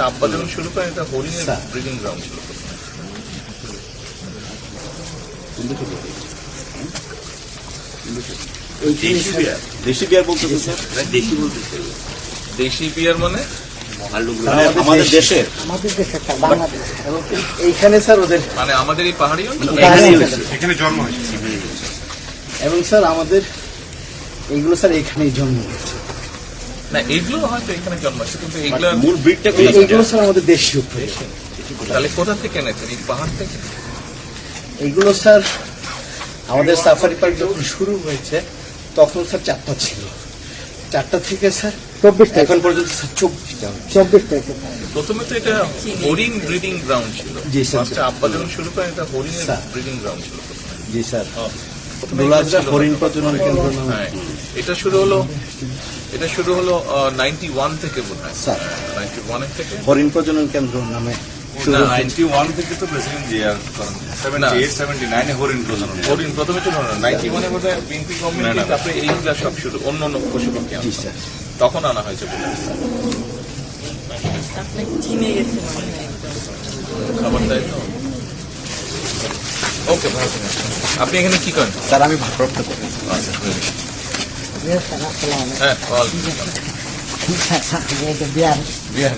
আব্বা যখন শুরু করেন এটা হরিণের ব্রিডিং গ্রাউন্ড ছিল। দেশি বিয়ার বলতে স্যার, দেশি বলতেছে, দেশি বিয়ার মানে আমাদের দেশের বাংলাদেশ এবং এইখানে স্যার ওদের মানে আমাদের এই পাহাড়ি অঞ্চল এখানে জন্ম হয়েছে এবং স্যার আমাদের এইগুলো স্যার এইখানেই জন্ম হয়েছে। না, এগুলো হয়তো এখানে জন্মাচ্ছে, কিন্তু এগুলো মূল ব্রিডটা এইগুলো স্যার আমাদের দেশীয় প্রজাতি। তাহলে কোথা থেকে এনেছেন? এই পাহাড় থেকে? এইগুলো স্যার আমাদের সাফারি পার্ক যখন শুরু হয়েছে তখন স্যার 4টা ছিল, 4টা থেকে স্যার 24টা এখন পর্যন্ত স্যার 24টা। প্রথমে তো এটা হরিণ ব্রিডিং গ্রাউন্ড ছিল। জি স্যার। আব্বা যখন শুরু করেন এটা হরিণের ব্রিডিং গ্রাউন্ড ছিল। জি স্যার, দুলাজরা হরিণ প্রজনন কেন্দ্র নামে। হ্যাঁ, এটা শুরু হলো 91 থেকে বোধ হয় স্যার 91 থেকে হরিণ প্রজনন কেন্দ্র নামে শুরু না, হয়েছে। 91 থেকে তো প্রেসিডেন্ট জিয়া করেন, 78 79 হরিণ প্রজনন। হরিণ প্রথমে ছিল না, 91 বোধ হয় বিএনপি গভর্নমেন্ট, তারপরে এইগুলা সব শুরু, অন্য অন্য পশু পাখি জি আনা। স্যার। তখন আনা হয়েছে বলে খাবার দেয় তো। ওকে, ভালো থাকেন। আপনি এখানে কি করেন? স্যার আমি ভারপ্রাপ্ত করি। আচ্ছা, হ্যাঁ, বিয়ার বিহার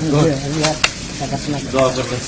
দোয়া করবেন